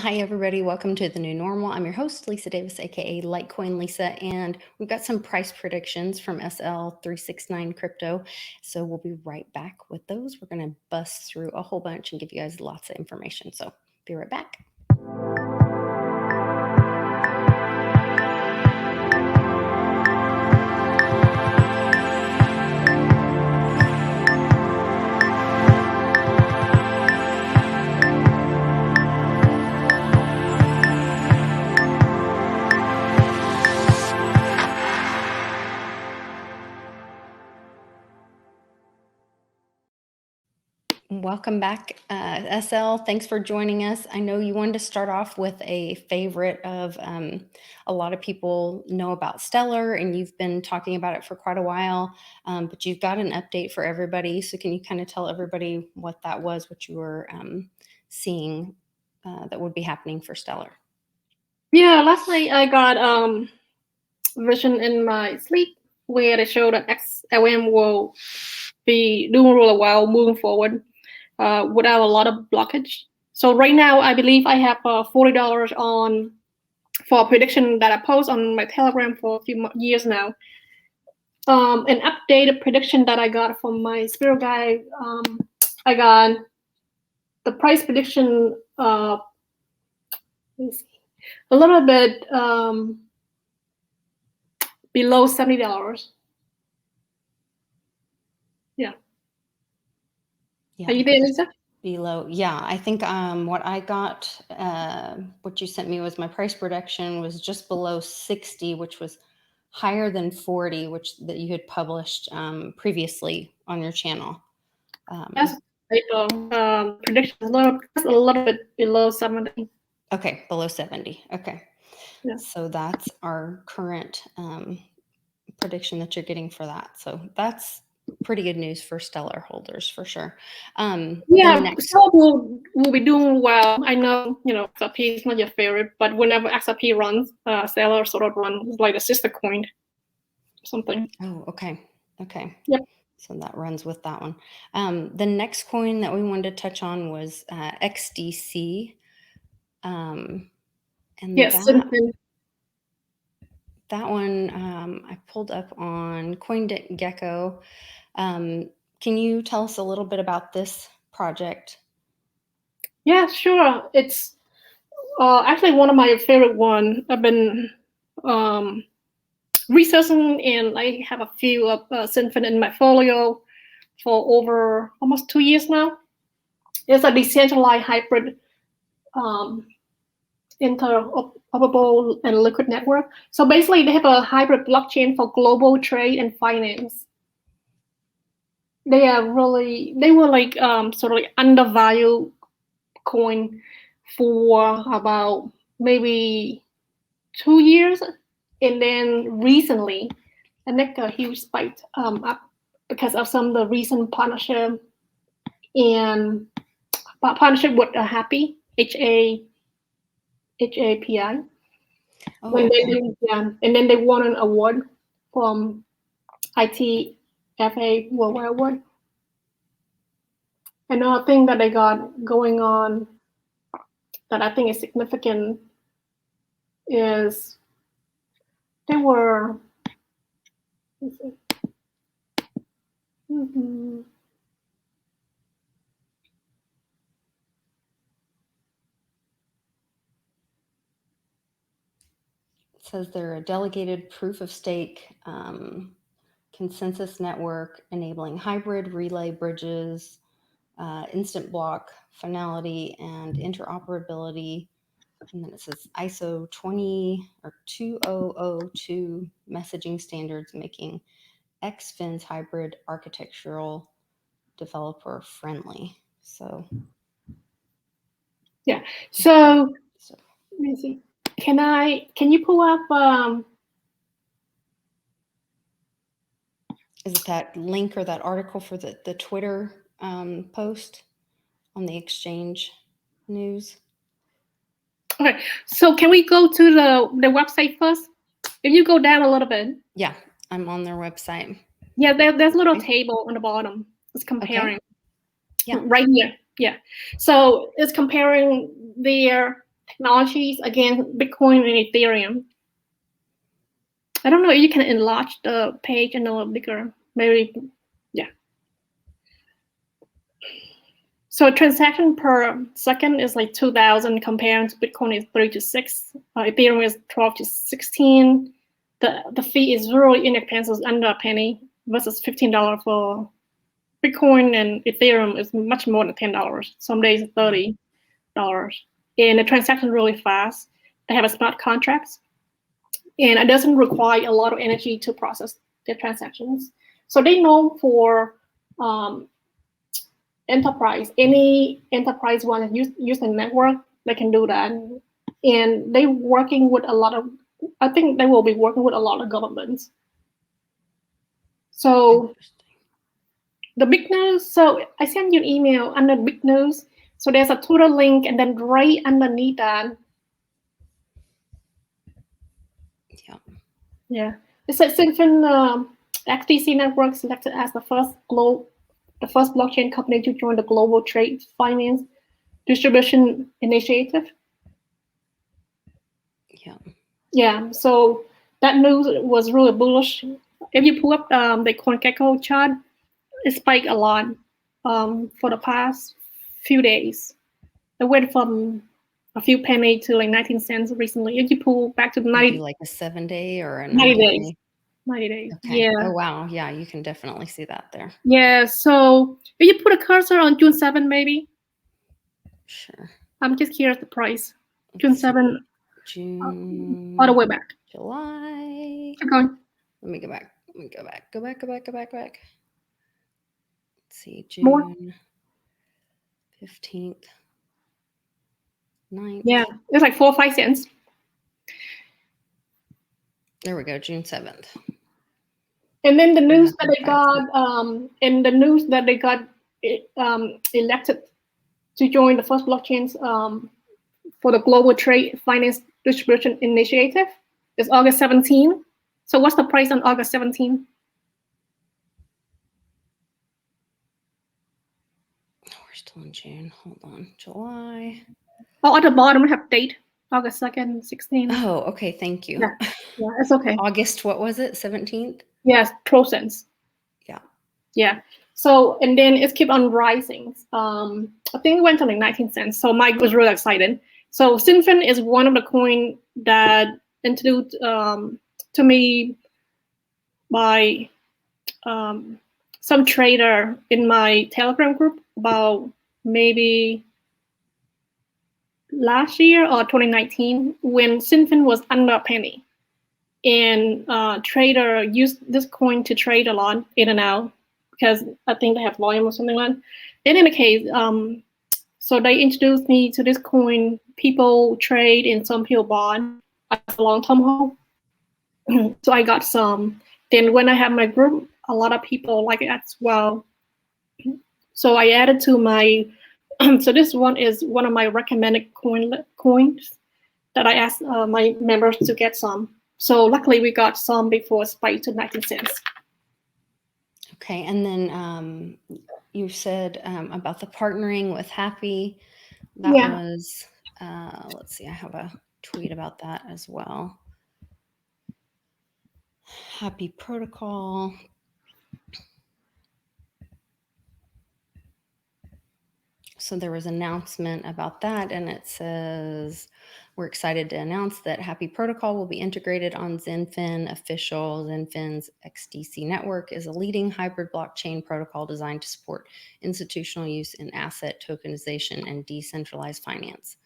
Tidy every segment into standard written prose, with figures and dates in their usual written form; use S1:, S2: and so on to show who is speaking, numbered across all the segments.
S1: Hi, everybody. Welcome to The New Normal. I'm your host, Lisa Davis, aka Litecoin Lisa, and we've got some price predictions from SL369 Crypto. So we'll be right back with those. We're going to bust through a whole bunch and give you guys lots of information. So be right back. Welcome back, SL. Thanks for joining us. I know you wanted to start off with a favorite of a lot of people know about Stellar, and you've been talking about it for quite a while, but you've got an update for everybody. So can you kind of tell everybody what that was, what you were seeing that would be happening for Stellar?
S2: Yeah, last night I got vision in my sleep where they show that XLM will be doing really well moving forward without a lot of blockage. So right now, I believe I have $40 on for a prediction that I post on my Telegram for a few years now. An updated prediction that I got from my spirit guide. I got the price prediction. Let me see, a little bit below $70. Yeah. Are you there, Lisa?
S1: Below, yeah, I think what I got, what you sent me was my price prediction was just below 60, which was higher than 40, which that you had published previously on your channel.
S2: That's prediction is a little bit below 70.
S1: Okay, below 70. Okay.
S2: Yeah.
S1: So that's our current prediction that you're getting for that. So that's pretty good news for Stellar holders for sure.
S2: Yeah, so we'll be doing well. I know, XRP is not your favorite, but whenever XRP runs, Stellar sort of runs like a sister coin, something.
S1: Oh, okay. Okay.
S2: Yep.
S1: So that runs with that one. The next coin that we wanted to touch on was XDC. And
S2: yes,
S1: that one I pulled up on CoinGecko. Can you tell us a little bit about this project?
S2: Yeah, sure. It's actually one of my favorite ones. I've been researching, and I have a few of Synfin in my folio for over almost 2 years now. It's a decentralized hybrid interoperable and liquid network. So basically, they have a hybrid blockchain for global trade and finance. They were like sort of like undervalued coin for about maybe 2 years, and then recently, I make a huge spike up because of some of the recent partnership and partnership with Happy HAPI.
S1: Oh,
S2: When
S1: okay.
S2: and then they won an award from ITFA Worldwide Award. Another thing that they got going on that I think is significant is they were. Let's see.
S1: It says they're a delegated proof of stake consensus network enabling hybrid relay bridges, instant block finality, and interoperability. And then it says ISO 2002 messaging standards, making XFin's hybrid architectural developer friendly. So
S2: yeah. So let me see. Can you pull up
S1: is it that link or that article for the Twitter post on the exchange news?
S2: Okay, so can we go to the website first? If you go down a little bit.
S1: Yeah, I'm on their website.
S2: Yeah, there's a little table on the bottom. It's comparing.
S1: Okay. Yeah.
S2: Right here. Yeah. So it's comparing their technologies against Bitcoin and Ethereum. I don't know if you can enlarge the page and a little bigger. Maybe, yeah. So transaction per second is like 2,000 compared to Bitcoin is 3 to 6. Ethereum is 12 to 16. The fee is really inexpensive, under a penny, versus $15 for Bitcoin, and Ethereum is much more than $10. Some days $30. And the transaction is really fast. They have a smart contracts, and it doesn't require a lot of energy to process their transactions. So they know for enterprise, any enterprise want to use the network, they can do that. And they working with a lot of, I think they will be working with a lot of governments. So the big news, so I sent you an email under big news. So there's a Twitter link, and then right underneath that, yeah, it says Sinfin XDC network selected as the first blockchain company to join the Global Trade Finance Distribution Initiative. Yeah. So that news was really bullish. If you pull up the CoinGecko chart, it spiked a lot for the past few days. It went from a few penny to like 19 cents recently. If you pull back to the 90,
S1: like a 7-day or a
S2: 90 days.
S1: day?
S2: 90 days.
S1: Okay.
S2: Yeah.
S1: Oh wow. Yeah, you can definitely see that there.
S2: Yeah. So if you put a cursor on June 7, maybe.
S1: Sure.
S2: I'm just curious the price. June 7.
S1: June.
S2: All the way back.
S1: July.
S2: Keep going.
S1: Let me go back. Go back. Let's see. June
S2: More.
S1: 15th. 9th.
S2: Yeah, it's like 4 or 5 cents.
S1: There we go, June 7th.
S2: And then the news that they got, elected to join the first blockchains for the Global Trade Finance Distribution Initiative is August 17. So what's the price on August 17?
S1: We're still in June. Hold on. July.
S2: Oh, at the bottom we have date, August 2nd, 16.
S1: Oh, okay. Thank you.
S2: Yeah, it's okay.
S1: August, what was it? 17th?
S2: Yes, 12 cents.
S1: Yeah.
S2: Yeah. So, and then it's keep on rising. I think it went to like 19 cents. So Mike was really excited. So Sinfin is one of the coin that introduced to me by some trader in my Telegram group about maybe last year or 2019 when Sinfin was under a penny. And trader used this coin to trade a lot in and out because I think they have volume or something like that. In any case, so they introduced me to this coin. People trade and some people bought as a long-term hold. So I got some. Then when I have my group, a lot of people like it as well. So I added to my, so this one is one of my recommended coins that I asked my members to get some. So luckily we got some before it spiked to 19 cents.
S1: Okay, and then you said about the partnering with Happy. That was, let's see, I have a tweet about that as well. Happy Protocol. So there was an announcement about that, and it says, we're excited to announce that Happy Protocol will be integrated on Zenfin official. Zenfin's XDC network is a leading hybrid blockchain protocol designed to support institutional use in asset tokenization and decentralized finance.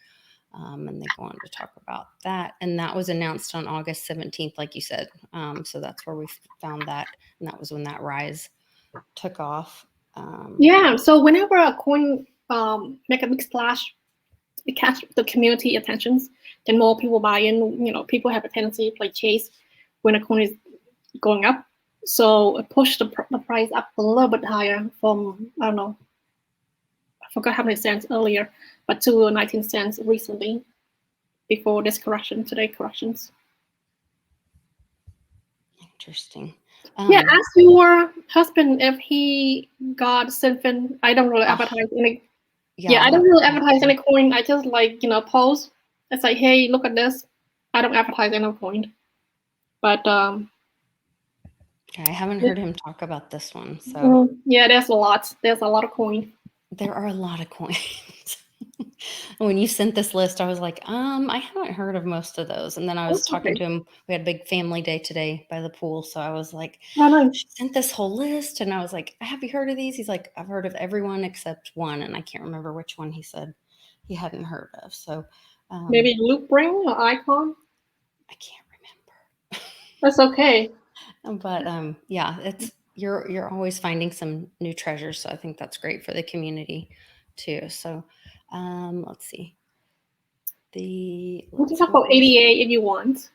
S1: And they go on to talk about that. And that was announced on August 17th, like you said. So that's where we found that. And that was when that rise took off.
S2: Yeah, so whenever a coin make a big splash, it catches the community attentions, then more people buy in. You know, people have a tendency to play chase when a coin is going up. So it pushed the price up a little bit higher from, I don't know, I forgot how many cents earlier, but to 19 cents recently before this correction, today corrections.
S1: Interesting.
S2: Yeah, ask your husband if he got Zenfin. I don't really advertise any. Yeah, I don't really advertise any coin. I just like, post It's like, hey, look at this. I don't advertise any point, but
S1: Yeah, I haven't heard him talk about this one. So
S2: yeah, there's a lot. There's a lot of coin.
S1: there are a lot of coins. When you sent this list, I was like, I haven't heard of most of those. And then I was
S2: That's
S1: talking
S2: okay.
S1: to him. We had a big family day today by the pool. So I was like,
S2: Oh, nice.
S1: she sent this whole list. And I was like, have you heard of these? He's like, I've heard of everyone except one. And I can't remember which one he said he hadn't heard of. So
S2: Maybe LOOPRING or Icon.
S1: I can't remember.
S2: That's okay.
S1: But yeah, it's you're always finding some new treasures. So I think that's great for the community too. So let's see.
S2: We can talk about ADA if you want.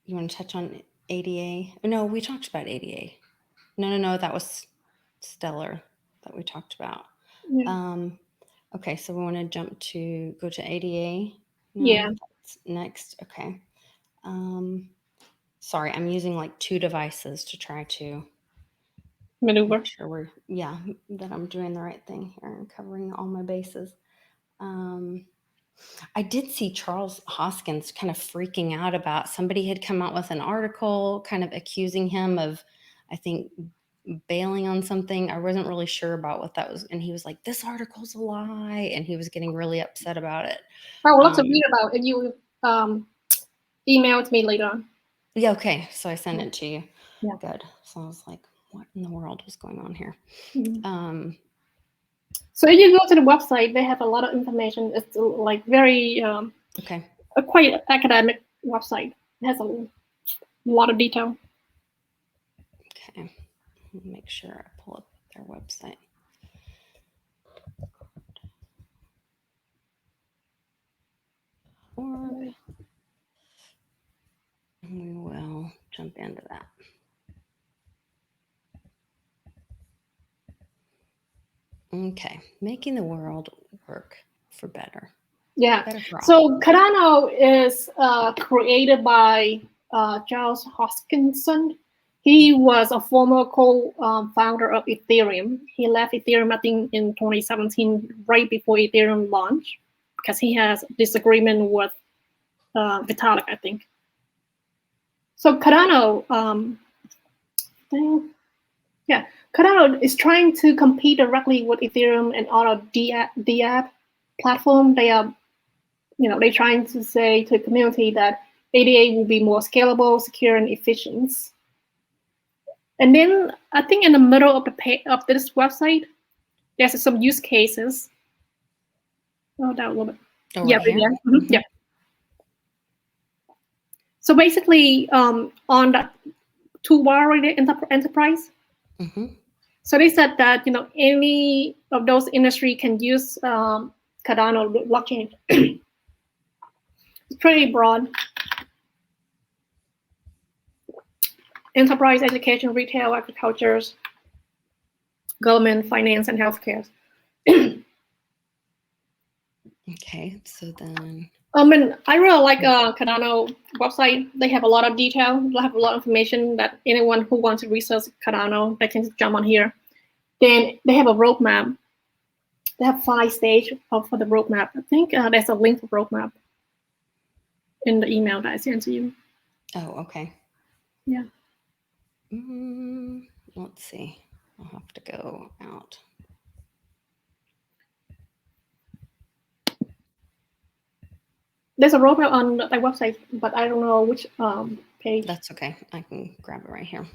S1: You want to touch on ADA? No, we talked about ADA. No, that was Stellar that we talked about.
S2: Yeah.
S1: Okay, so we want to go to ADA. No,
S2: Yeah.
S1: that's next. Okay. Sorry, I'm using like 2 devices to try to
S2: Maneuver.
S1: make sure that I'm doing the right thing here and covering all my bases. I did see Charles Hoskins kind of freaking out about somebody had come out with an article kind of accusing him of, I think, bailing on something. I wasn't really sure about what that was. And he was like, this article's a lie. And he was getting really upset about it.
S2: I would love to read about it. You email it to me later on.
S1: Yeah, okay. So I sent it to you.
S2: Yeah.
S1: Good. So I was like, what in the world was going on here?
S2: So if you go to the website, they have a lot of information. It's like very
S1: okay.
S2: A quite academic website. It has a lot of detail.
S1: Okay. Make sure I pull up their website. And we will jump into that. Okay, making the world work for better.
S2: Yeah.
S1: Better for all.
S2: So Cardano is created by Charles Hoskinson. He was a former co-founder of Ethereum. He left Ethereum, I think, in 2017, right before Ethereum launched, because he has disagreement with Vitalik, I think. So Cardano, Cardano is trying to compete directly with Ethereum and other DApp platform. They are, they're trying to say to the community that ADA will be more scalable, secure, and efficient. And then I think in the middle of of this website, there's some use cases. Oh, down a little bit.
S1: Oh, right here?
S2: Mm-hmm. Yeah. So basically, on that toolbar enterprise.
S1: Mm-hmm.
S2: So they said that any of those industry can use Cardano blockchain. It's pretty broad. Enterprise, education, retail, agriculture, government, finance, and healthcare.
S1: Okay, so then.
S2: I really like Cardano website. They have a lot of detail. They have a lot of information that anyone who wants to research Cardano, they can jump on here. Then they have a roadmap. They have 5 stages for the roadmap. I think there's a link for roadmap in the email that I sent to you.
S1: Oh, okay.
S2: Yeah.
S1: Let's see. I'll have to go out.
S2: There's a roadmap on the website, but I don't know which page.
S1: That's okay. I can grab it right here.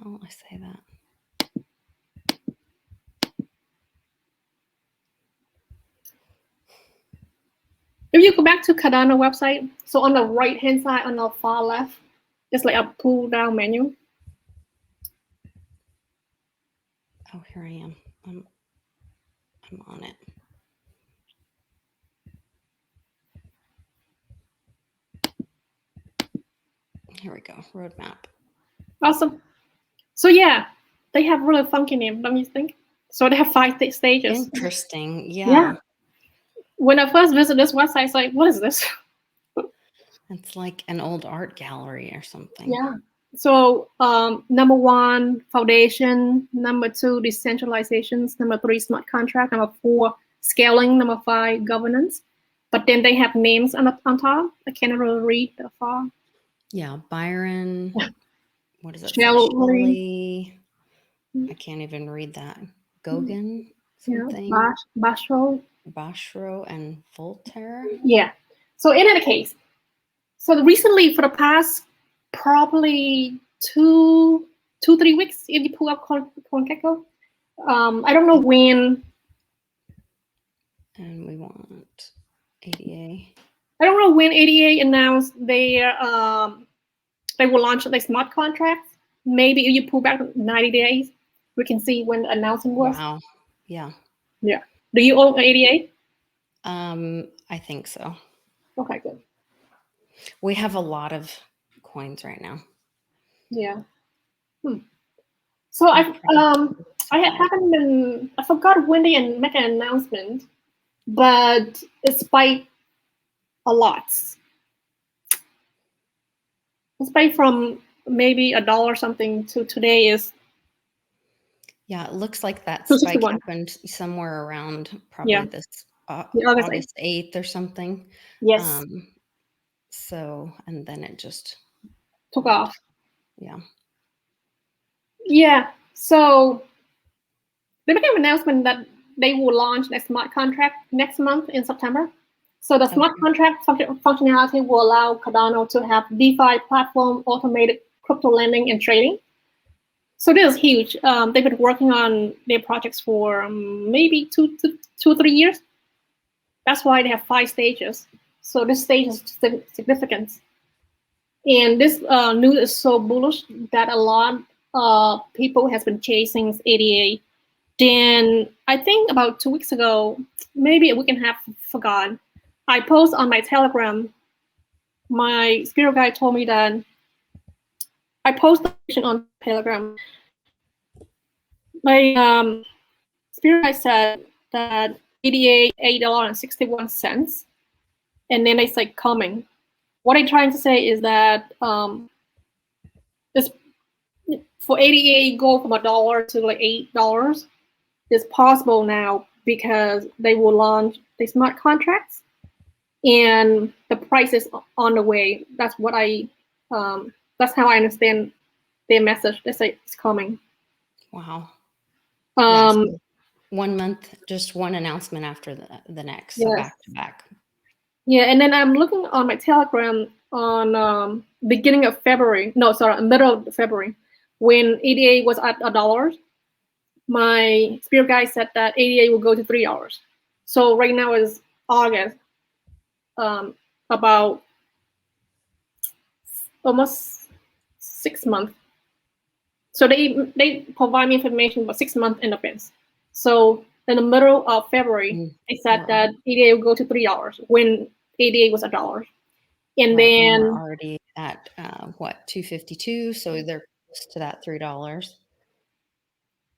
S1: Well, I say that.
S2: If you go back to Cardano website, so on the right-hand side, on the far left, it's like a pull-down menu.
S1: Oh, here I am. I'm on it. Here we go. Roadmap.
S2: Awesome. So yeah, they have really funky name, don't you think? So they have 5 stages.
S1: Interesting. Yeah.
S2: When I first visited this website, it's like, what is this?
S1: It's like an old art gallery or something.
S2: Yeah. So number one, foundation. Number two, decentralizations. Number three, smart contract. Number four, scaling. Number five, governance. But then they have names on top. I can't really read that far.
S1: Yeah, Byron. What does it say?
S2: Shelley.
S1: Shelley. I can't even read that. Gauguin,
S2: Yeah,
S1: something.
S2: Basho.
S1: Bashro and Voltaire.
S2: Yeah. So in any case, so recently for the past probably 3 weeks, if you pull up CoinGecko, I don't know when.
S1: And we want ADA.
S2: I don't know when ADA announced they will launch the smart contracts. Maybe if you pull back 90 days, we can see when the announcement was.
S1: Wow. Yeah.
S2: Yeah. Do you own ADA?
S1: I think so.
S2: Okay, good.
S1: We have a lot of coins right now.
S2: Yeah. So I haven't been. I forgot when they make an announcement, but it spiked a lot. It spiked from maybe $1 something to today is.
S1: Yeah, it looks like that spike
S2: 261.
S1: happened somewhere around probably this
S2: August
S1: August 8th or something.
S2: Yes.
S1: So, and then it just
S2: Took off.
S1: Yeah.
S2: Yeah. So they made an announcement that they will launch a smart contract next month in September. So the smart contract functionality will allow Cardano to have DeFi platform automated crypto lending and trading. So this is huge. They've been working on their projects for maybe 3 years. That's why they have 5 stages. So this stage is significant. And this news is so bullish that a lot of people has been chasing ADA. Then I think about 2 weeks ago, maybe a week and a half, forgotten, I post on my Telegram. My spirit guide told me that I posted on Telegram. My spirit guide said that ADA $8.61, and then it's like coming. What I'm trying to say is that this for ADA go from $1 to like $8 is possible now because they will launch the smart contracts and the price is on the way. That's what that's how I understand their message. They say it's coming.
S1: Wow.
S2: So
S1: 1 month, just one announcement after the next, so back to back.
S2: Yeah, and then I'm looking on my Telegram on beginning of February. No, sorry, middle of February, when ADA was at $1. My spirit guide said that ADA will go to $3. So right now is August, about almost 6 months. So they provide me information about 6 months in advance. So in the middle of February, they said that ADA will go to $3 when ADA was $1. And then
S1: we're already at what, 252, so they're close to that $3.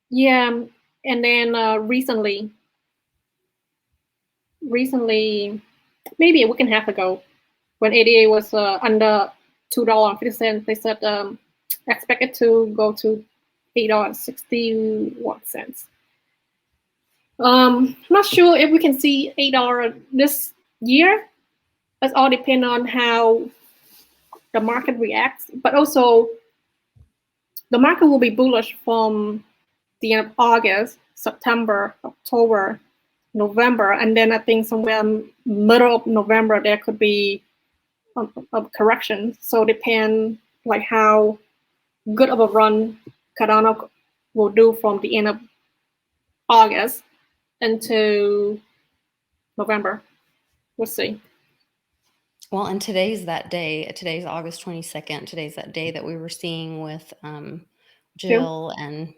S2: Yeah, and then recently, maybe a week and a half ago, when ADA was under $2.50, they said expected to go to $8.61. Not sure if we can see $8 this year. It all depends on how the market reacts, but also the market will be bullish from the end of August, September, October, November, and then I think somewhere middle of November there could be a correction. So depend like how good of a run Cardano will do from the end of August into November. We'll see.
S1: Well, and today's that day. Today's August 22nd. Today's that day that we were seeing with Jill and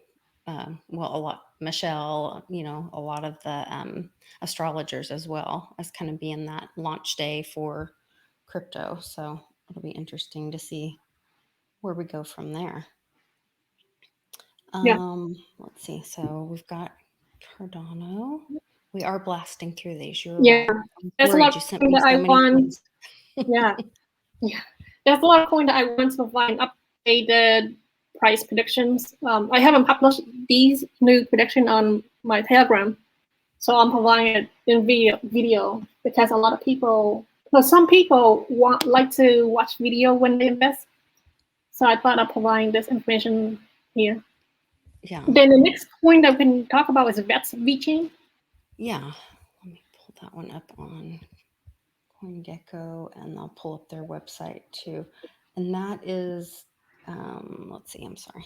S1: Michelle, a lot of the astrologers as well as kind of being that launch day for crypto. So it'll be interesting to see where we go from there. Let's see. So we've got Cardano. We are blasting through these. You're right.
S2: There's a lot of coins that I want. Yeah. There's a lot of coins that I want to find up updated price predictions. I haven't published these new predictions on my Telegram, so I'm providing it in video because a lot of people, well, some people like to watch video when they invest. So I thought I'd provide this information here.
S1: Yeah.
S2: Then the next point that we can talk about is VeChain.
S1: Yeah. Let me pull that one up on CoinGecko, and I'll pull up their website too. And that is, let's see, I'm sorry.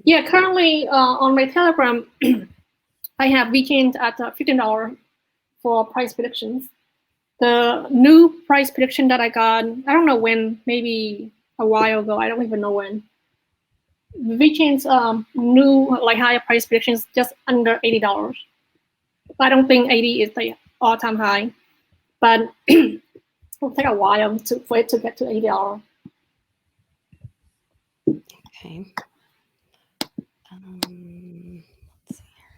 S2: Yeah, currently on my Telegram, I have VeChain at $15 for price predictions. The new price prediction that I got, I don't know when, maybe a while ago, I don't even know when. VeChain's new like higher price predictions just under $80. I don't think 80 is the all-time high, but it'll take a while for it to get to $80.
S1: Okay. Let's see here.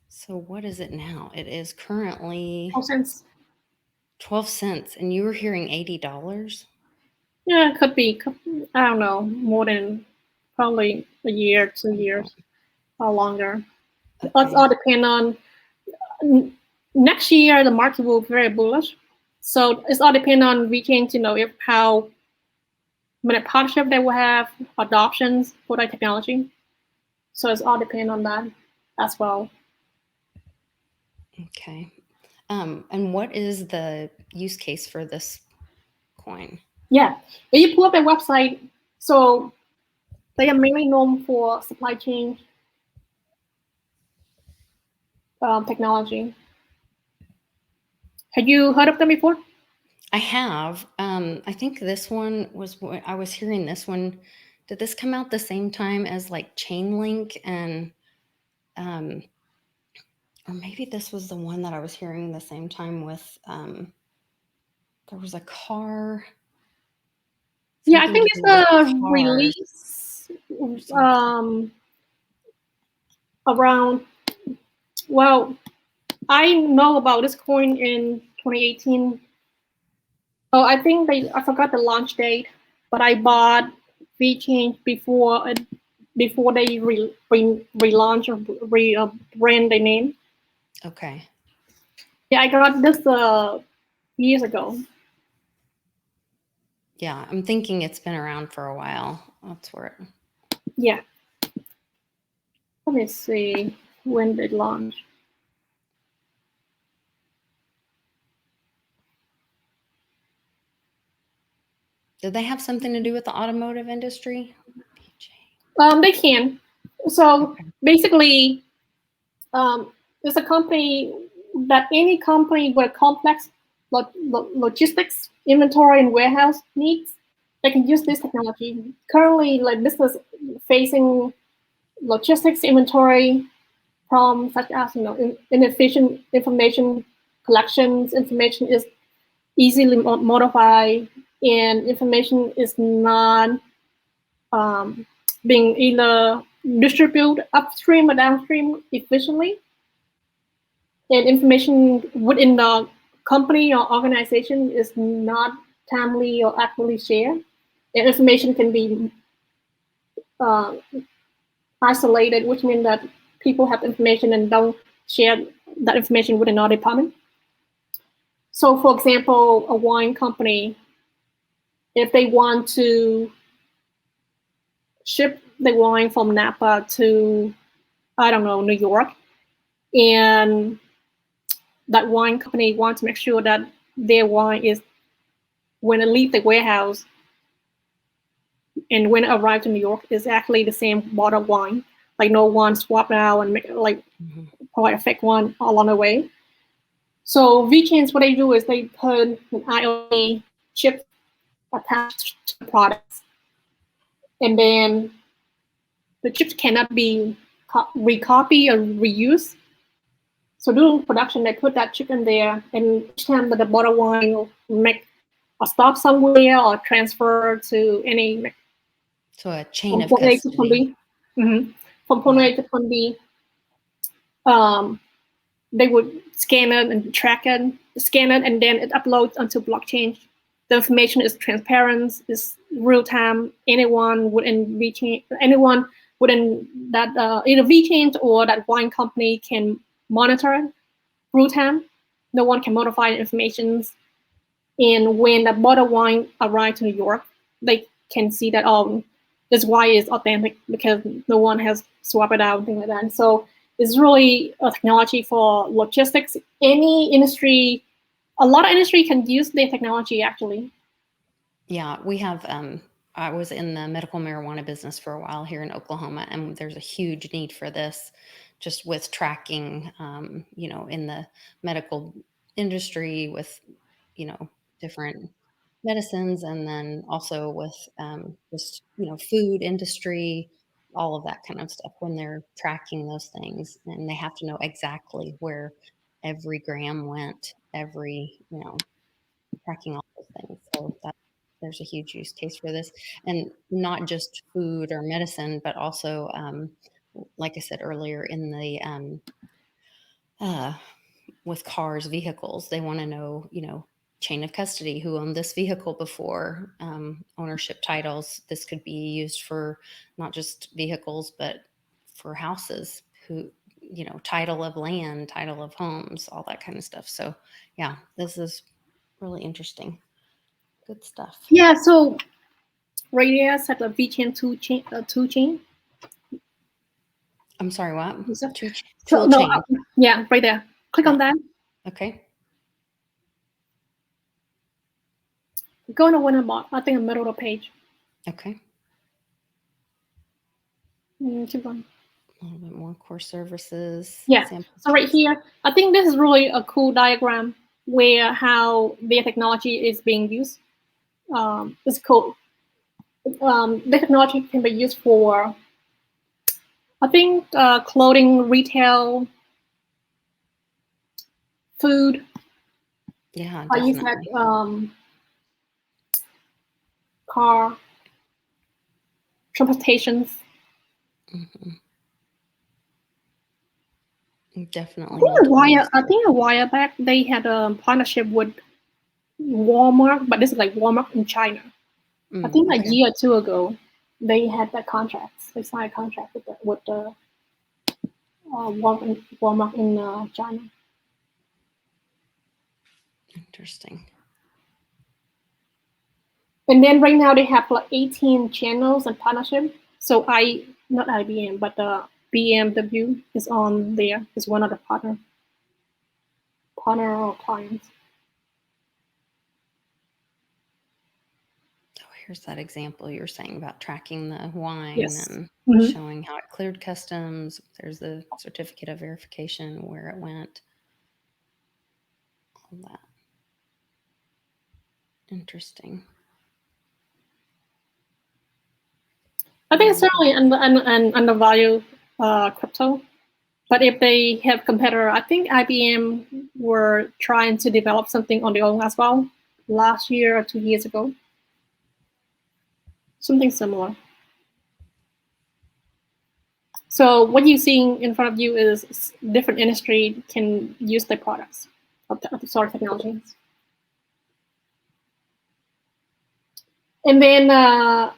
S1: So what is it now? It is currently
S2: 12 cents.
S1: 12 cents, and you were hearing $80?
S2: Yeah, it could be. I don't know, more than probably a year, 2 years, or longer.
S1: Okay.
S2: It's all depend on next year. The market will be very bullish, so it's all depend on VeChain to know if how many partnership they will have, adoptions for that technology. So it's all depend on that as well.
S1: Okay. And what is the use case for this coin?
S2: Yeah, if you pull up their website, so they are mainly known for supply chain technology. Have you heard of them before?
S1: I have. I think this one was, I was hearing this one. Did this come out the same time as like Chainlink and, or maybe this was the one that I was hearing the same time with, there was a car.
S2: Yeah, I think it's a release around, well, I know about this coin in 2018. Oh, I think I forgot the launch date, but I bought VeChain before they relaunch or rebrand the name.
S1: Okay.
S2: Yeah, I got this years ago.
S1: Yeah, I'm thinking it's been around for a while. That's where it.
S2: Yeah. Let me see when they launched.
S1: Did they have something to do with the automotive industry?
S2: They can. So basically, it's a company that any company with complex logistics, inventory, and warehouse needs, they can use this technology. Currently, like business facing logistics inventory problems such as inefficient information collections, information is easily modified, and information is not being either distributed upstream or downstream efficiently, and information within the company or organization is not timely or accurately shared. And information can be isolated, which means that people have information and don't share that information with another department. So, for example, a wine company, if they want to ship the wine from Napa to, I don't know, New York, and that wine company wants to make sure that their wine is, when it leaves the warehouse and when it arrives in New York, is actually the same bottle of wine. Like no one swap out and make like provide a fake one along the way. So VeChains, what they do is they put an IoT chip attached to the products, and then the chips cannot be recopied or reused. So during production, they put that chip in there, and each time that the bottle wine will make a stop somewhere or transfer to any.
S1: So a chain of custody.
S2: From point A to point B, they would scan it and track it, scan it, and then it uploads onto blockchain the information is transparent, is real time. Anyone within that either VChain or that wine company can monitor it real time. No one can modify the information. And when the bottle wine arrives to New York, they can see that this wine is authentic because no one has swapped it out, things like that. And so it's really a technology for logistics. Any industry, a lot of industry can use the technology actually.
S1: Yeah, we have. I was in the medical marijuana business for a while here in Oklahoma, and there's a huge need for this, just with tracking, in the medical industry with, different medicines, and then also with just, food industry, all of that kind of stuff when they're tracking those things, and they have to know exactly where every gram went, tracking all those things. So there's a huge use case for this, and not just food or medicine, but also, like I said earlier, in the uh, with cars, vehicles, they want to know, chain of custody, who owned this vehicle before, ownership titles. This could be used for not just vehicles, but for houses, title of land, title of homes, all that kind of stuff. So yeah, this is really interesting. Good stuff.
S2: Yeah, so right there, set a VChain two chain.
S1: I'm sorry, what?
S2: So,
S1: Tool
S2: no,
S1: chain.
S2: yeah, right there. Click on that.
S1: Okay.
S2: Go on the winner box. I think the middle of the page.
S1: Okay.
S2: Keep going.
S1: A little bit more core services.
S2: Yeah. So right here, I think this is really a cool diagram where how the technology is being used. It's cool. The technology can be used for, I think, clothing, retail, food.
S1: Yeah,
S2: I use
S1: definitely.
S2: that car, transportations.
S1: Mm-hmm. Definitely.
S2: I think a while back they had a partnership with Walmart, but this is like Walmart in China. I think a year or two ago, they had that contract. They signed a contract with the Walmart in China.
S1: Interesting.
S2: And then right now they have like 18 channels and partnership. So not IBM, but BMW is on there. Is one of the partner or clients.
S1: Oh, here's that example you were saying about tracking the wine.
S2: Yes.
S1: And
S2: Mm-hmm.
S1: showing how it cleared customs. There's the certificate of verification, where it went. All that. Interesting.
S2: I think it's certainly an undervalued crypto. But if they have competitor, I think IBM were trying to develop something on their own as well last year or 2 years ago. Something similar. So what you're seeing in front of you is different industry can use their products of the sort of technologies. And then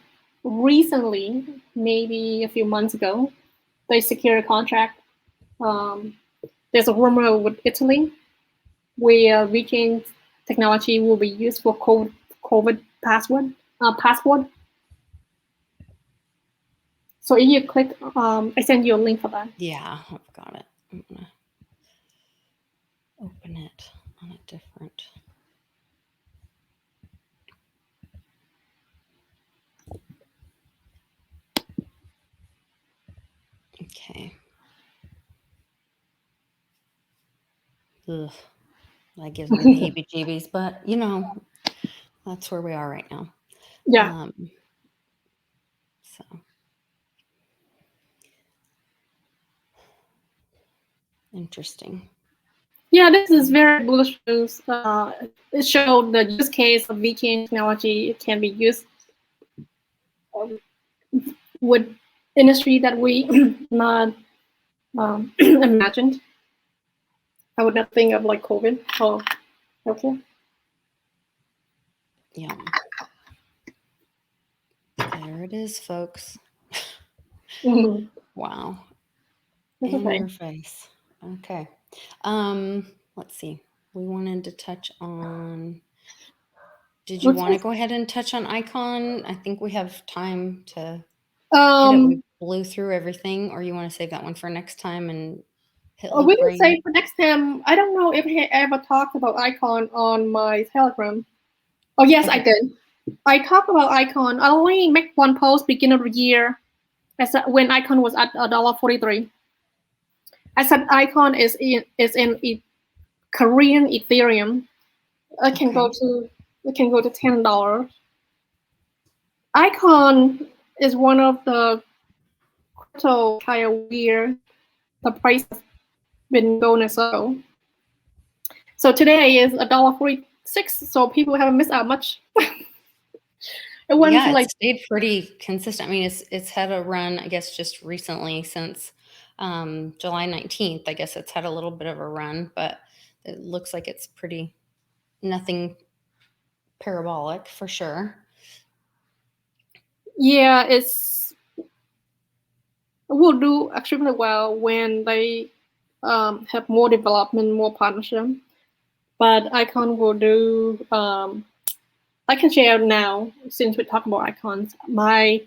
S2: recently, maybe a few months ago, they secured a contract. There's a rumor with Italy where VChain technology will be used for COVID passport. So if you click, I send you a link for that.
S1: Yeah, I've got it. I'm gonna open it on a different. Okay. Ugh, that gives me the heebie-jeebies, but that's where we are right now.
S2: Yeah.
S1: So interesting.
S2: Yeah, this is very bullish news. It showed the use case of VChain technology. It can be used with industry that we not imagined. I would not think of like COVID. Oh, okay.
S1: Yeah. There it is, folks.
S2: Mhm.
S1: Wow.
S2: That's
S1: In
S2: okay.
S1: your face. Okay. Let's see. We wanted to touch on. Did you want to go ahead and touch on icon? I think we have time to hit it. We blew through everything, or you want to save that one for next time and hit
S2: We can
S1: LOOPRING?
S2: say for next time. I don't know if I ever talked about icon on my Telegram. Oh yes, I did. I talked about icon. I only make one post beginning of the year, when icon was at $1.43. I said icon is in Korean Ethereum. It can go to $10. Icon is one of the crypto kind of weird. The price has been going so. So today is $1.46. So people haven't missed out much. It went to
S1: It stayed pretty consistent. I mean, it's had a run, I guess, just recently since July 19th. I guess it's had a little bit of a run, but it looks like it's pretty nothing parabolic for sure.
S2: Yeah, it will do extremely well when they have more development, more partnership. But Icon will do. I can share now, since we talk about icons. My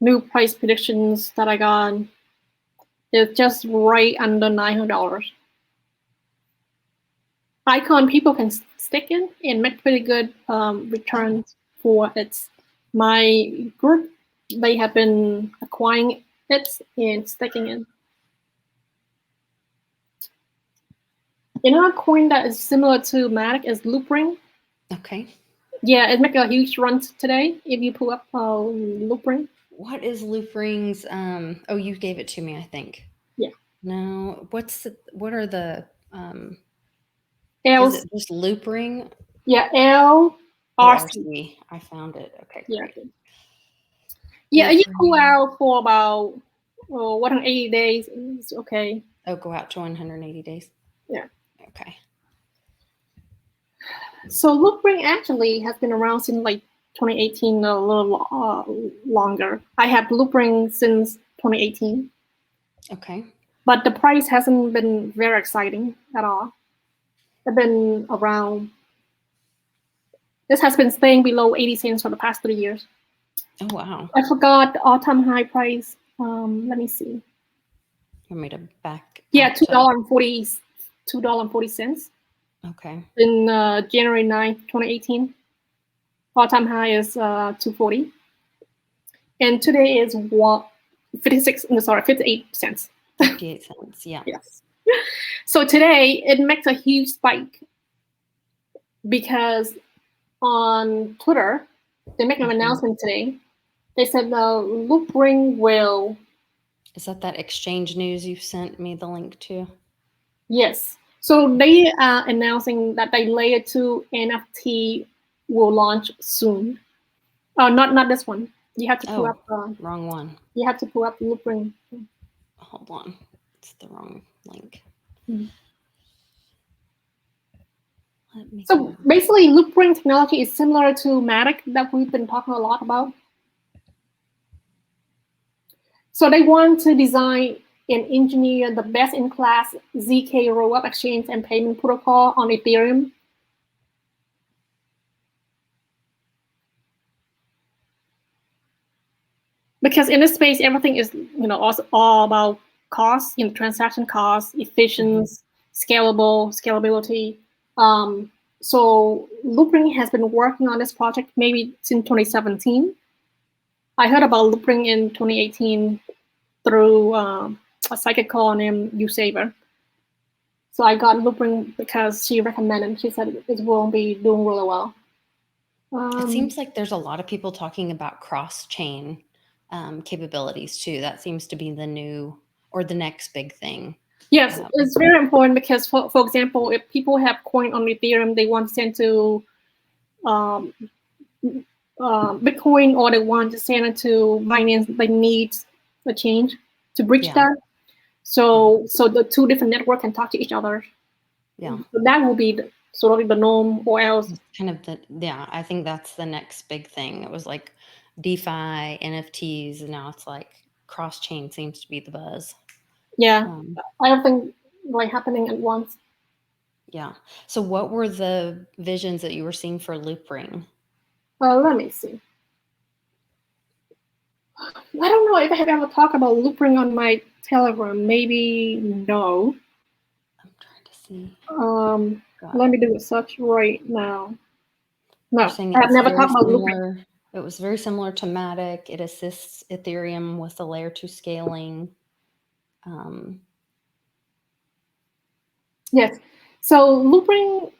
S2: new price predictions that I got is just right under $900. Icon people can stick in and make pretty good returns for it. My group, they have been acquiring it and sticking in. Another coin that is similar to Matic is LOOPRING.
S1: Okay.
S2: Yeah, it made a huge run today. If you pull up LOOPRING.
S1: What is LOOPRING's? Oh, you gave it to me, I think.
S2: Yeah.
S1: No, what are the
S2: L,
S1: is it just LOOPRING?
S2: yeah, LRC.
S1: LRC. I found it. Okay, great.
S2: Yeah, you
S1: LOOPRING.
S2: pull out for about 180 days. It's okay.
S1: Oh, go out to 180 days.
S2: Yeah.
S1: Okay.
S2: So LOOPRING actually has been around since like 2018, a little longer. I have LOOPRING since 2018.
S1: Okay.
S2: But the price hasn't been very exciting at all. It's been around. This has been staying below 80 cents for the past 3 years.
S1: Oh, wow.
S2: I forgot the all-time high price. Let me see.
S1: You want me to back?
S2: Yeah, $2.40.
S1: Okay.
S2: In January 9th, 2018. All-time high is 240. And today is 58 cents.
S1: 58 cents. Yeah.
S2: Yes. So today it makes a huge spike because on Twitter they make an announcement today. They said the LOOPRING will.
S1: Is that exchange news you sent me the link to?
S2: Yes. So they are announcing that the layer 2 NFT will launch soon. Not this one. You have to pull up.
S1: Wrong one.
S2: You have to pull up LOOPRING.
S1: Hold on. It's the wrong link.
S2: So basically, LOOPRING technology is similar to Matic that we've been talking a lot about. So they want to design and engineer the best-in-class ZK rollup exchange and payment protocol on Ethereum. Because in this space, everything is also all about cost, transaction costs, efficiency, scalability. So LOOPRING has been working on this project maybe since 2017. I heard about LOOPRING in 2018 through a psychic call named Usaver. So I got LOOPRING because she recommended. She said it will be doing really well.
S1: It seems like there's a lot of people talking about cross-chain capabilities too. That seems to be the new or the next big thing.
S2: Yes, it's very important because, for example, if people have coin on Ethereum, they want to send to Bitcoin, or they want to send it to Binance, they need a change to bridge that. So the two different networks can talk to each other.
S1: Yeah.
S2: So that will be sort of the norm, or else.
S1: Kind of I think that's the next big thing. It was like DeFi, NFTs, and now it's like cross-chain seems to be the buzz.
S2: Yeah, I don't think like happening at once.
S1: Yeah. So what were the visions that you were seeing for LOOPRING?
S2: Let me see. I don't know if I have ever talked about loopring on my Telegram. Maybe no.
S1: I'm trying to see.
S2: Let me do a search right now. No,
S1: saying
S2: I have never talked about loopring.
S1: It was very similar to Matic. It assists Ethereum with the layer 2 scaling.
S2: Yes. So loopring,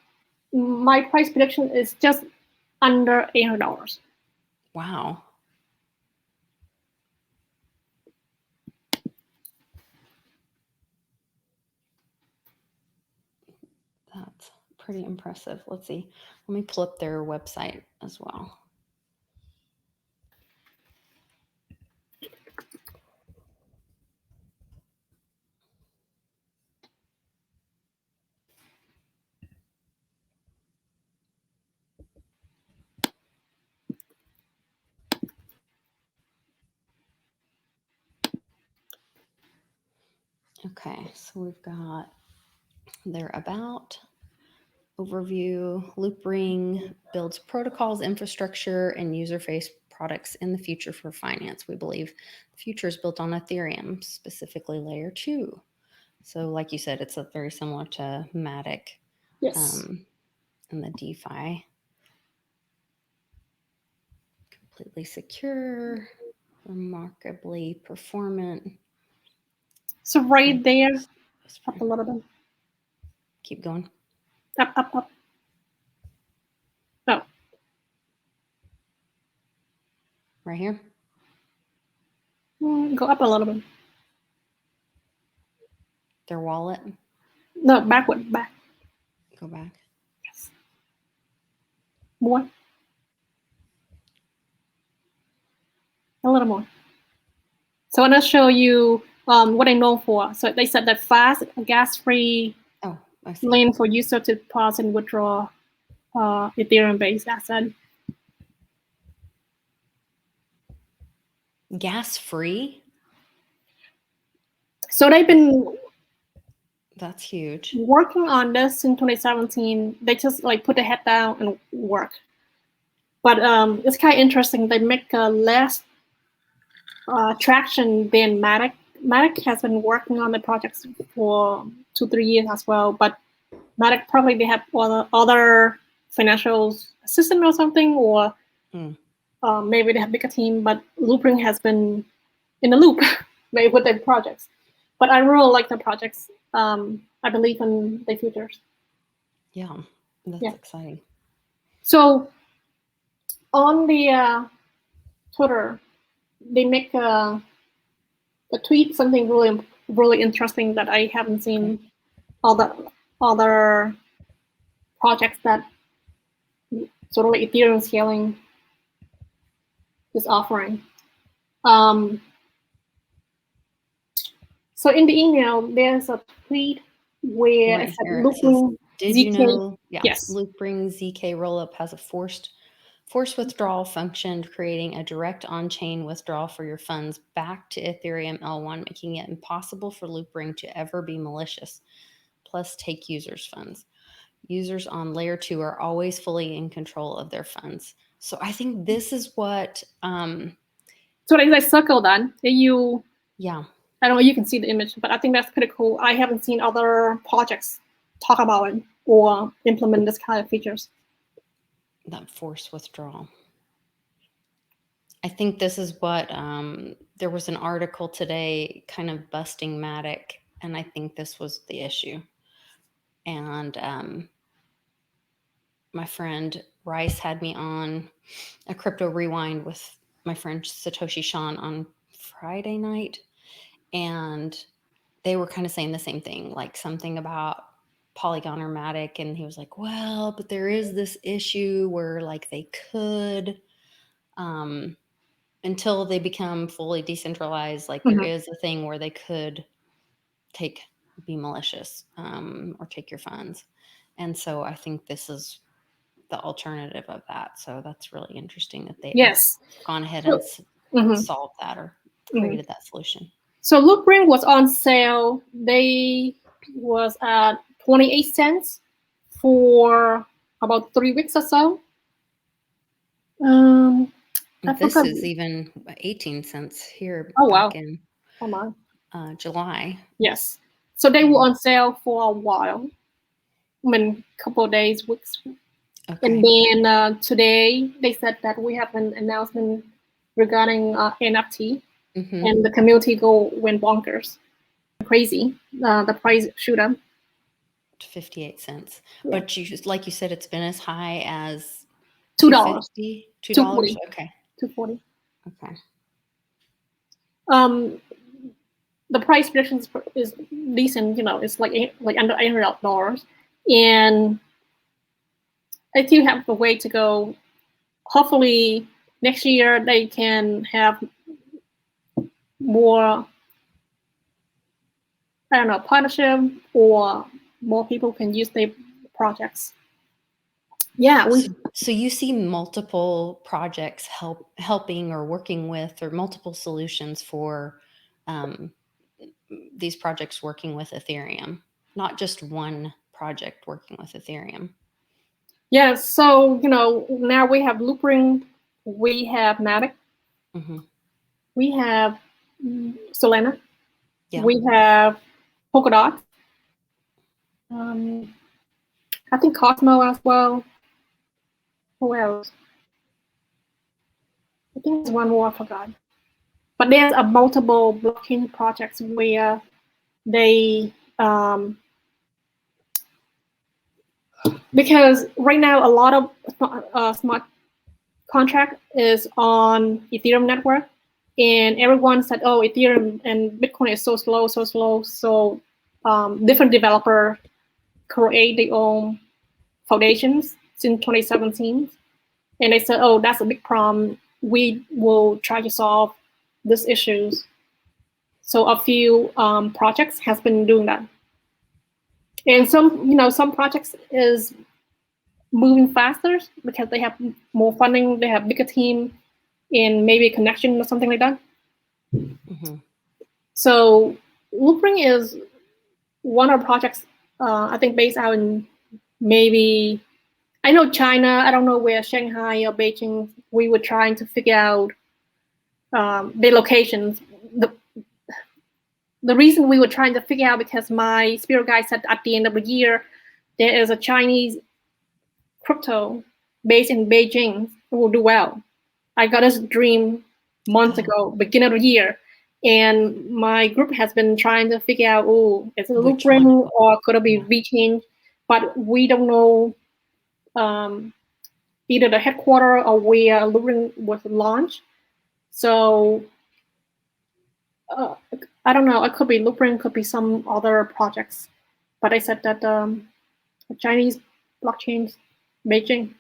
S2: my price prediction is just under $800.
S1: Wow. That's pretty impressive. Let's see. Let me pull up their website as well. Okay, so we've got their about, overview. LOOPRING builds protocols, infrastructure, and user-face products in the future for finance. We believe the future is built on Ethereum, specifically layer 2. So like you said, it's very similar to Matic.
S2: Yes.
S1: And the DeFi. Completely secure, remarkably performant.
S2: So right there, up a little bit.
S1: Keep going.
S2: Up. Oh.
S1: Right here?
S2: Go up a little bit.
S1: Their wallet?
S2: No, backward, back.
S1: Go back.
S2: Yes. More. A little more. So I'm going to show you what I know for. So they said that fast, gas-free lane for user to deposit and withdraw Ethereum-based asset.
S1: Gas-free?
S2: So they've been
S1: That's huge.
S2: working on this in 2017. They just like put their head down and work. But it's kind of interesting. They make less traction than Matic. Matic has been working on the projects for 2-3 years as well. But Matic probably they have other financial assistant or something, or maybe they have bigger team. But LOOPRING has been in the loop with their projects. But I really like the projects. I believe in the futures.
S1: Yeah, that's exciting.
S2: So on the Twitter, they make a tweet something really interesting that I haven't seen other projects that sort of like Ethereum scaling is offering. So in the email, there's a tweet where it said LOOPRING
S1: Did
S2: ZK.
S1: You know? Yeah.
S2: Yes.
S1: LOOPRING ZK rollup has a forced withdrawal function, creating a direct on-chain withdrawal for your funds back to Ethereum L1, making it impossible for LOOPRING to ever be malicious, plus take users' funds. Users on layer 2 are always fully in control of their funds. So I think this is what...
S2: so there's a circle then.
S1: Yeah.
S2: I don't know, you can see the image, but I think that's pretty cool. I haven't seen other projects talk about it or implement this kind of features.
S1: That forced withdrawal. I think this is what, there was an article today kind of busting Matic, and I think this was the issue. And my friend Rice had me on a Crypto Rewind with my friend Satoshi Sean on Friday night, and they were kind of saying the same thing, like something about Polygon or Matic, and he was like, well, but there is this issue where like they could, until they become fully decentralized, like there is a thing where they could be malicious or take your funds. And so I think this is the alternative of that. So that's really interesting that they've
S2: Yes.
S1: gone ahead
S2: So,
S1: and solved that or created that solution.
S2: So LOOPRING was on sale. They was at 28 cents for about 3 weeks or so.
S1: This is even 18 cents here back in
S2: July. Yes. So they were on sale for a while. I mean, couple of days, weeks. Okay. And then today they said that we have an announcement regarding NFT, and the community went bonkers, crazy. The price shoot up
S1: to 58 cents. Yeah. But like you said, it's been as high as
S2: $2.
S1: $2. Okay.
S2: $2.40.
S1: Okay.
S2: The price prediction is decent. It's like under $800, and I still have a way to go. Hopefully next year they can have more, I don't know, partnership, or more people can use their projects. Yeah.
S1: So you see multiple projects helping or working with, or multiple solutions for these projects working with Ethereum, not just one project working with Ethereum.
S2: Yeah. So, now we have LOOPRING, we have Matic, we have Solana, we have Polkadot, I think Cosmo as well. Who else? I think there's one more I forgot. But there's a multiple blockchain projects where they, because right now a lot of smart contract is on Ethereum network, and everyone said, oh, Ethereum and Bitcoin is so slow. So different developer create their own foundations since 2017. And they said, oh, that's a big problem. We will try to solve these issues. So a few projects has been doing that. And some projects is moving faster because they have more funding, they have bigger team, and maybe a connection or something like that. So LOOPRING is one of the projects, I think, based out in maybe, I know China, I don't know where, Shanghai or Beijing. We were trying to figure out their locations. The reason we were trying to figure out, because my spirit guide said at the end of the year, there is a Chinese crypto based in Beijing who will do well. I got this dream months ago, beginning of the year. And my group has been trying to figure out, is it LOOPRING or could it be VeChain? But we don't know either the headquarters or where LOOPRING was launched. So I don't know. It could be LOOPRING, could be some other projects. But I said that Chinese blockchain, Beijing.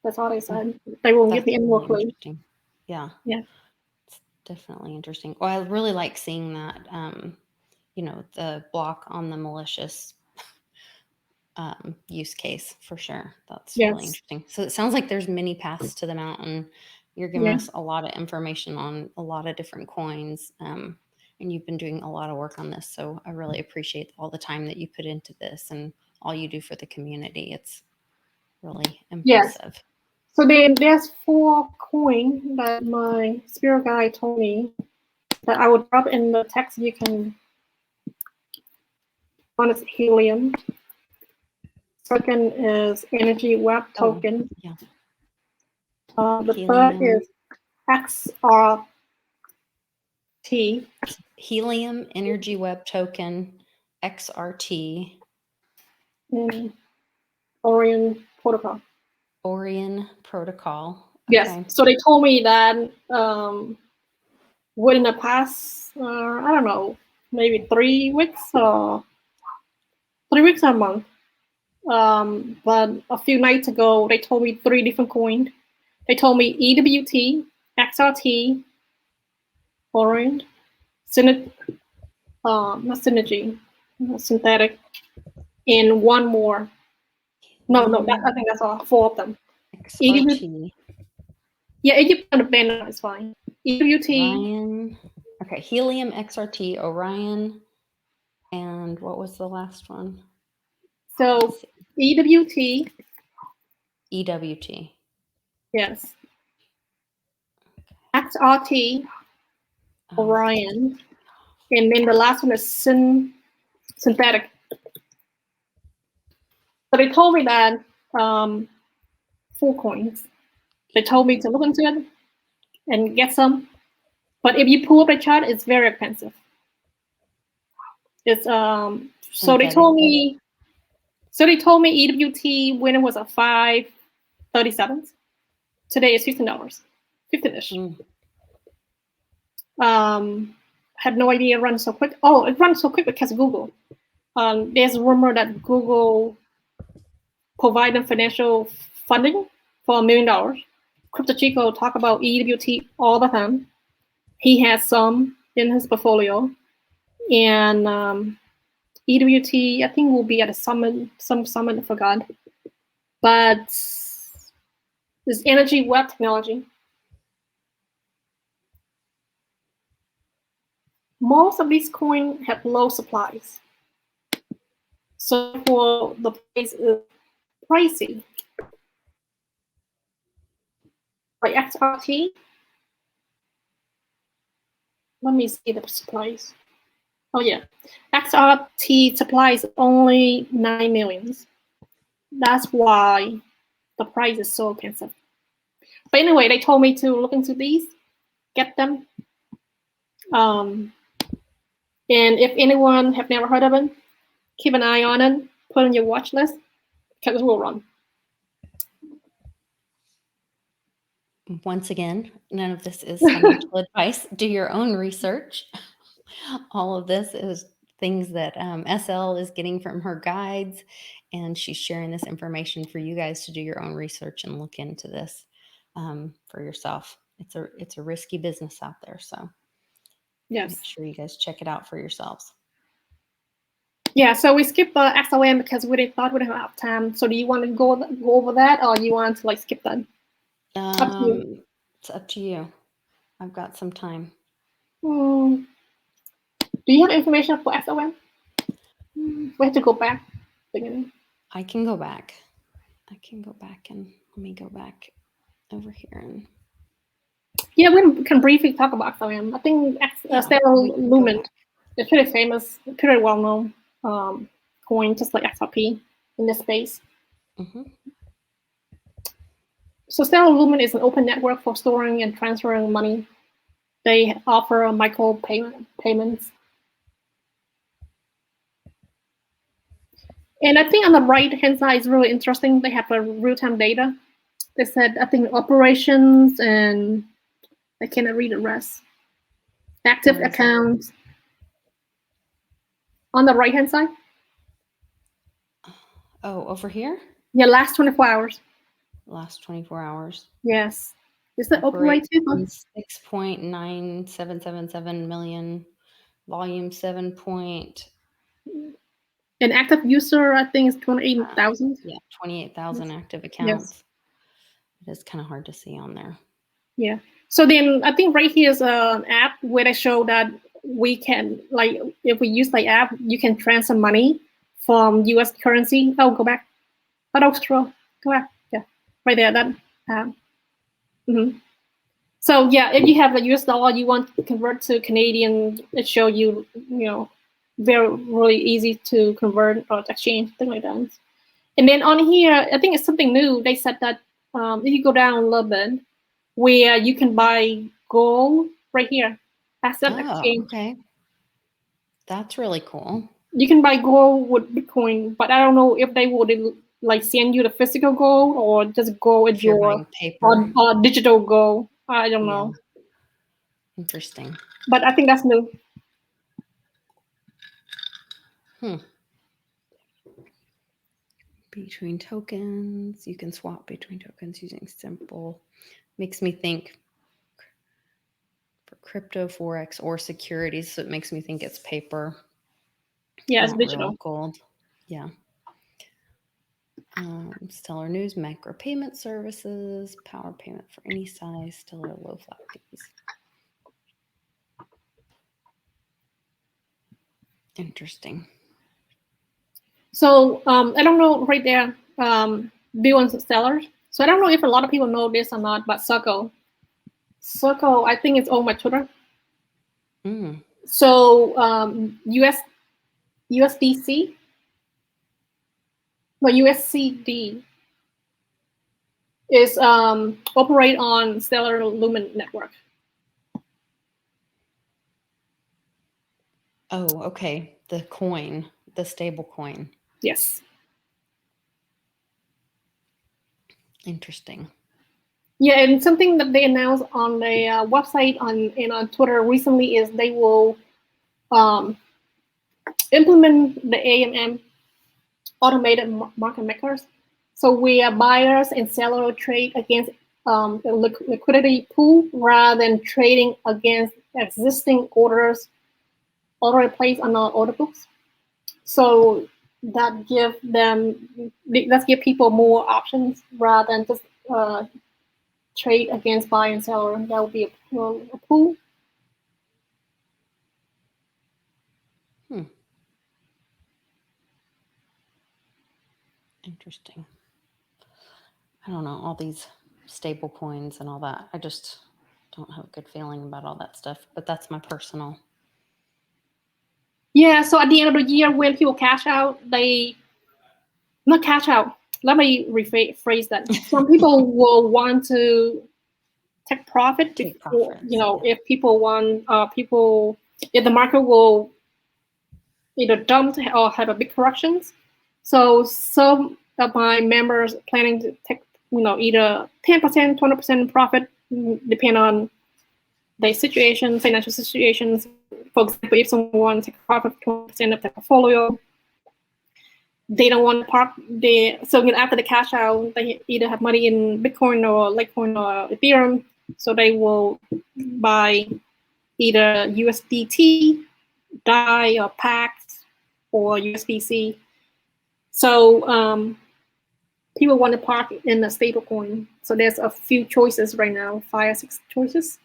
S2: That's all they said. They won't give me any more clue.
S1: Yeah.
S2: Yeah.
S1: It's definitely interesting. Well, I really like seeing that, the block on the malicious use case for sure. That's really interesting. So it sounds like there's many paths to the mountain. You're giving us a lot of information on a lot of different coins. And you've been doing a lot of work on this. So I really appreciate all the time that you put into this and all you do for the community. It's really impressive.
S2: Yes. So then there's 4 coins that my spirit guide told me that I would drop in the text. You can. One is Helium. Second is Energy Web Token. The third is XRT.
S1: Helium, Energy Web Token, XRT.
S2: And Orion Protocol.
S1: Orion Protocol.
S2: Yes. So they told me that within the past, I don't know, maybe 3 weeks or 3 weeks or a month. But a few nights ago, they told me 3 different coins. They told me EWT, XRT, Orion, not Synergy, synthetic, and one more. No, I think that's all. 4 of them.
S1: XRT.
S2: Yeah, if you put on the banner, it's fine. EWT.
S1: Orion. Okay, Helium, XRT, Orion, and what was the last one?
S2: So EWT.
S1: EWT.
S2: Yes. XRT, Orion, and then the last one is synthetic. So they told me that 4 coins. They told me to look into it and get some. But if you pull up a chart, it's very expensive. It's so they told me EWT winner was a 5.37. Today is $15. 15-ish. Had no idea it runs so quick. Oh, it runs so quick because of Google. There's a rumor that Google provided financial funding for $1 million. Crypto Chico talk about EWT all the time. He has some in his portfolio, and EWT I think will be at a summit, some summit, I forgot. But this energy web technology. Most of these coins have low supplies, so for the price is pricey. Like XRT, let me see the supplies. Oh yeah, XRT supplies only 9 million. That's why the price is so expensive. But anyway, they told me to look into these, get them. And if anyone have never heard of it, keep an eye on it, put on your watch list, because it will run.
S1: Once again, none of this is financial advice. Do your own research. All of this is things that SL is getting from her guides, and she's sharing this information for you guys to do your own research and look into this for yourself. It's a risky business out there, so
S2: yes,
S1: make sure you guys check it out for yourselves.
S2: Yeah, so we skipped XLM because we thought we didn't have time. So do you want to go over that, or you want to skip that?
S1: It's up to you. I've got some time.
S2: Do you have information for XLM? We have to go back.
S1: I can go back. And let me go back over here and.
S2: Yeah, we can briefly talk about XLM. I think Stellar Lumen is pretty famous, pretty well known coin, just like XRP in this space. So Stellar Lumen is an open network for storing and transferring money. They offer micro payments. And I think on the right-hand side is really interesting. They have real-time data. They said, I think operations, and I cannot read the rest. Active accounts. On the right-hand side.
S1: Oh, over here?
S2: Yeah, last 24 hours.
S1: Last 24 hours.
S2: Yes. Is it operated?
S1: 6.9777 million. Volume 7.
S2: An active user, I think, is 28,000.
S1: Yeah, 28,000 active accounts. Yes. It is kind of hard to see on there.
S2: Yeah. So then I think right here is an app where they show that we can, if we use the app, you can transfer money from US currency. Oh, go back. Oh, don't scroll. Go back. Yeah. Right there. That. So yeah, if you have a US dollar, you want to convert to Canadian, it show you, really easy to convert or exchange, things like that. And then on here, I think it's something new. They said that if you go down a little bit, where you can buy gold right here. Asset exchange.
S1: Okay. That's really cool.
S2: You can buy gold with Bitcoin, but I don't know if they would send you the physical gold or just go with your paper or digital gold. I don't know.
S1: Interesting.
S2: But I think that's new.
S1: Between tokens, you can swap between tokens using simple. Makes me think for crypto, forex, or securities. So it makes me think it's paper.
S2: Yeah, it's digital.
S1: Gold. Yeah. Stellar News, macro payment services, power payment for any size, Stellar low flat fees. Interesting.
S2: So I don't know right there, Bill and Stellar. So I don't know if a lot of people know this or not, but Circle, I think it's owned by Twitter. So USDC, but USCD is operate on Stellar Lumen network.
S1: Oh, okay. The coin, the stable coin.
S2: Yes.
S1: Interesting.
S2: Yeah, and something that they announced on the website and on Twitter recently is they will implement the AMM, automated market makers. So where buyers and sellers trade against the liquidity pool rather than trading against existing orders already placed on our order books. So that give people more options rather than just trade against buyer and seller. That would be a pool.
S1: Interesting. I don't know, all these stable coins and all that. I just don't have a good feeling about all that stuff, but that's my personal.
S2: Yeah, so at the end of the year, when people cash out, not cash out. Let me rephrase that. Some people will want to take profit before, if people want, if the market will either dump or have a big corrections. So some of my members planning to take, either 10%, 20% profit, depending on their situation, financial situations. For example, if someone wants to take profit 20% of their portfolio, they don't want to park so after the cash out, they either have money in Bitcoin or Litecoin or Ethereum, so they will buy either USDT, DAI or PAX or USDC. So people want to park in a stable coin. So there's a few choices right now, 5 or 6 choices.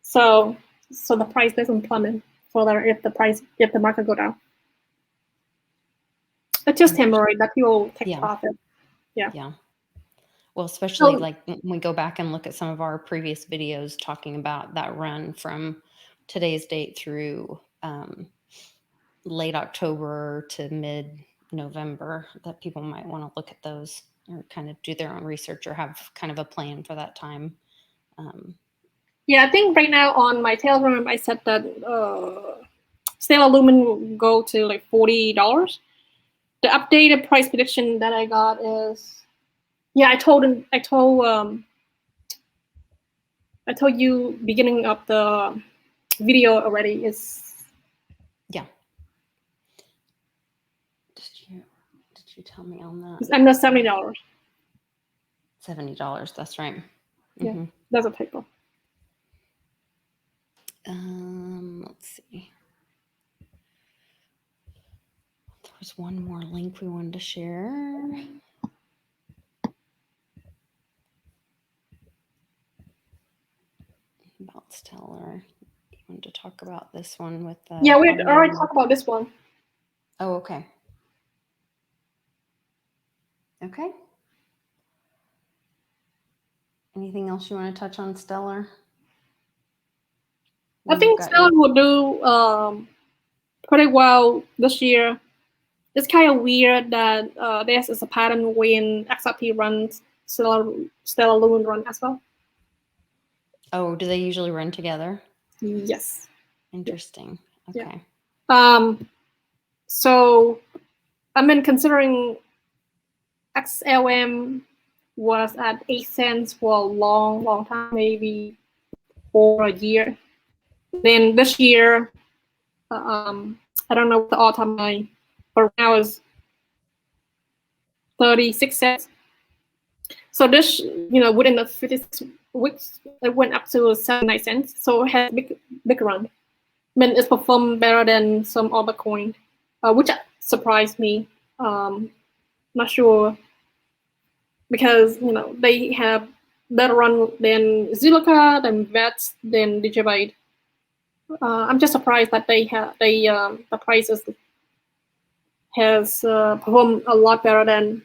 S2: So the price doesn't plummet further if the market go down. It's just temporary that people take profit.
S1: Yeah. Well, especially like when we go back and look at some of our previous videos talking about that run from today's date through late October to mid-November, that people might want to look at those or kind of do their own research or have kind of a plan for that time.
S2: Yeah, I think right now on my Telegram, I said that Stellar Lumen will go to like $40. The updated price prediction that I got is, I told you beginning of the video already is.
S1: Yeah. Did you tell me on that?
S2: It's under $70.
S1: $70, that's right.
S2: Yeah, that's a typo.
S1: Let's see. There was one more link we wanted to share. About Stellar. You wanted to talk about this one with the...
S2: Yeah, we already talked about this one.
S1: Oh, okay. Okay. Anything else you want to touch on Stellar?
S2: I think Stellar will do pretty well this year. It's kind of weird that there's a pattern when XRP runs, Stellar Lumen run as well.
S1: Oh, do they usually run together?
S2: Yes.
S1: Interesting. Okay.
S2: Yeah. So, I mean, considering XLM was at 8 cents for a long, long time, maybe for a year. Then this year, I don't know what the all-time high, but now is 36 cents. So this, within the 56 weeks, it went up to 79 cents. So it has a big run. I mean, it's performed better than some other coin, which surprised me. Not sure, because they have better run than Zilliqa, than Vets, than Digibyte. I'm just surprised that the prices has performed a lot better than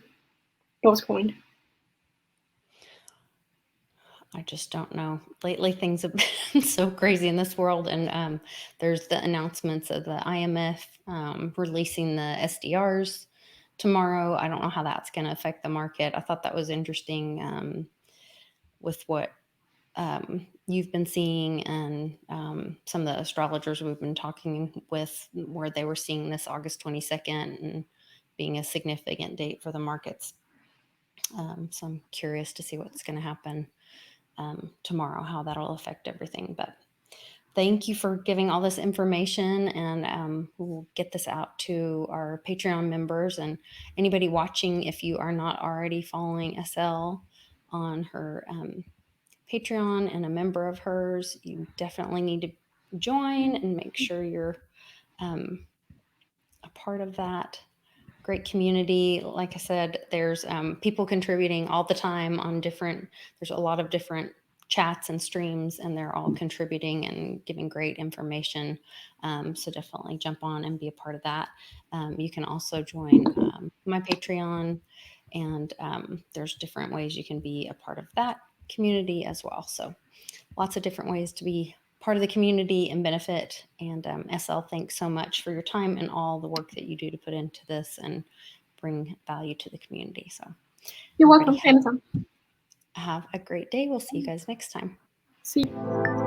S2: Dogecoin.
S1: I just don't know. Lately, things have been so crazy in this world, and there's the announcements of the IMF releasing the SDRs tomorrow. I don't know how that's going to affect the market. I thought that was interesting with what you've been seeing, and some of the astrologers we've been talking with, where they were seeing this August 22nd and being a significant date for the markets. So I'm curious to see what's going to happen tomorrow, how that'll affect everything. But thank you for giving all this information, and we'll get this out to our Patreon members and anybody watching. If you are not already following SL on her Patreon and a member of hers, you definitely need to join and make sure you're a part of that great community. Like I said, there's people contributing all the time on there's a lot of different chats and streams, and they're all contributing and giving great information. So definitely jump on and be a part of that. You can also join my Patreon, and there's different ways you can be a part of that community as well. So lots of different ways to be part of the community and benefit. And SL, thanks so much for your time and all the work that you do to put into this and bring value to the community. So
S2: You're welcome. Anytime.
S1: have a great day. We'll see you guys next time.
S2: See you.